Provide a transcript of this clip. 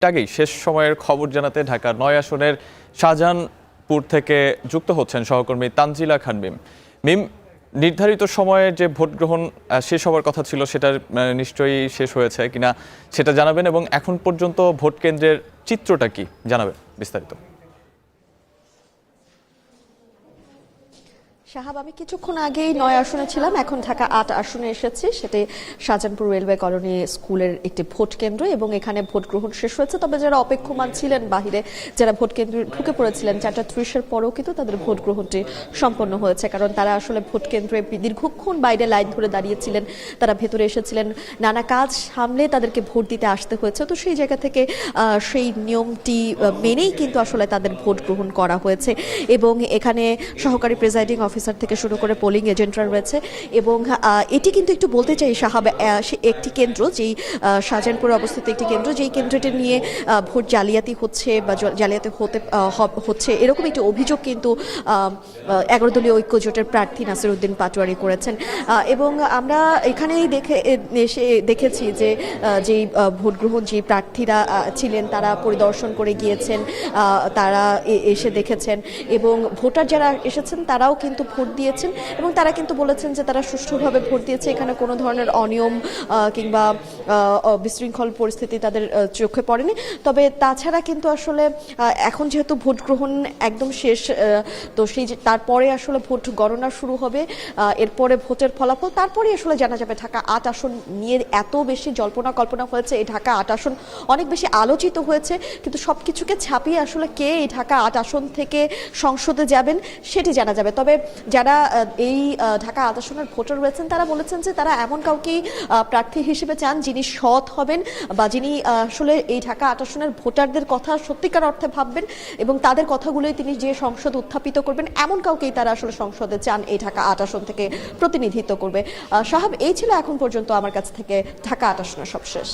আগেই শেষ সময়ের খবর জানাতে ঢাকা ৯ আসনের শাহজাহানপুর থেকে যুক্ত হচ্ছেন সহকর্মী তানজিলা খান মিম। মিম, নির্ধারিত সময়ে যে ভোট গ্রহণ শেষ হওয়ার কথা ছিল সেটা নিশ্চয়ই শেষ হয়েছে কিনা সেটা জানাবেন, এবং এখন পর্যন্ত ভোট কেন্দ্রের চিত্রটা কি জানাবেন বিস্তারিত। শাহাব, আমি কিছুক্ষণ আগেই ৯ আসনে ছিলাম, এখন ঢাকা ৮ আসনে এসেছি। সেটি শাহজাহানপুর রেলওয়ে কলোনি স্কুলের একটি ভোট কেন্দ্র, এবং এখানে ভোট গ্রহণ শেষ হয়েছে। তবে যারা অপেক্ষমান ছিলেন বাহিরে, যারা ভোট কেন্দ্রে ঢুকে পড়েছিলেন ৪:৩০-এর পরেও কিন্তু তাদের ভোট গ্রহণটি সম্পন্ন হয়েছে, কারণ তারা আসলে ভোট কেন্দ্রে দীর্ঘক্ষণ বাইরে লাইন ধরে দাঁড়িয়েছিলেন। তারা ভেতরে এসেছিলেন, নানা কাজ সামলে তাদেরকে ভোট দিতে আসতে হয়েছে। তো সেই জায়গা থেকে সেই নিয়মটি মেনেই কিন্তু আসলে তাদের ভোট গ্রহণ করা হয়েছে। এবং এখানে সহকারী প্রিজাইডিং অফিসার থেকে শুরু করে পোলিং এজেন্টরা রয়েছে। এবং এটি কিন্তু একটু বলতে চাই শাহাব, একটি কেন্দ্র যেই শাহজাহানপুরে অবস্থিত একটি কেন্দ্র, যেই কেন্দ্রটি নিয়ে ভোট জালিয়াতি হচ্ছে বা জালিয়াতি হচ্ছে এরকম একটি অভিযোগ কিন্তু 11 দলীয় ঐক্য জোটের প্রার্থী নাসির উদ্দিন পাটোয়ারি করেছেন। এবং আমরা এখানেই দেখেছি যে যেই ভোট গ্রহণ যে প্রার্থীরা ছিলেন তারা পরিদর্শন করে গিয়েছেন, তারা এসে দেখেছেন, এবং ভোটার যারা এসেছেন তারাও কিন্তু ভোট দিয়েছেন, এবং তারা কিন্তু বলেছেন যে তারা সুষ্ঠুভাবে ভোট দিয়েছে। এখানে কোনো ধরনের অনিয়ম কিংবা বিশৃঙ্খল পরিস্থিতি তাদের চোখে পড়েনি। তবে তাছাড়া কিন্তু আসলে এখন যেহেতু ভোট গ্রহণ একদম শেষ, তো সেই তারপরে আসলে ভোট গণনা শুরু হবে, এরপরে ভোটের ফলাফল, তারপরে আসলে জানা যাবে। ঢাকা ৮ আসন নিয়ে এত বেশি জল্পনা কল্পনা হয়েছে, এই ঢাকা ৮ আসন অনেক বেশি আলোচিত হয়েছে, কিন্তু সব কিছুকে ছাপিয়ে আসলে কে এই ঢাকা ৮ আসন থেকে সংসদে যাবেন সেটি জানা যাবে। তবে যারা এই ঢাকা ৮ আসনের ভোটার রয়েছেন তারা বলেছেন যে তারা এমন কাউকেই প্রার্থী হিসেবে চান যিনি সৎ হবেন, বা যিনি আসলে এই ঢাকা ৮ আসনের ভোটারদের কথা সত্যিকার অর্থে ভাববেন, এবং তাদের কথাগুলোই তিনি যে সংসদ উত্থাপিত করবেন, এমন কাউকেই তারা আসলে সংসদে চান এই ঢাকা ৮ আসন থেকে প্রতিনিধিত্ব করবে। সাহাব, এই ছিল এখন পর্যন্ত আমার কাছ থেকে ঢাকা ৮ আসনের সবশেষ।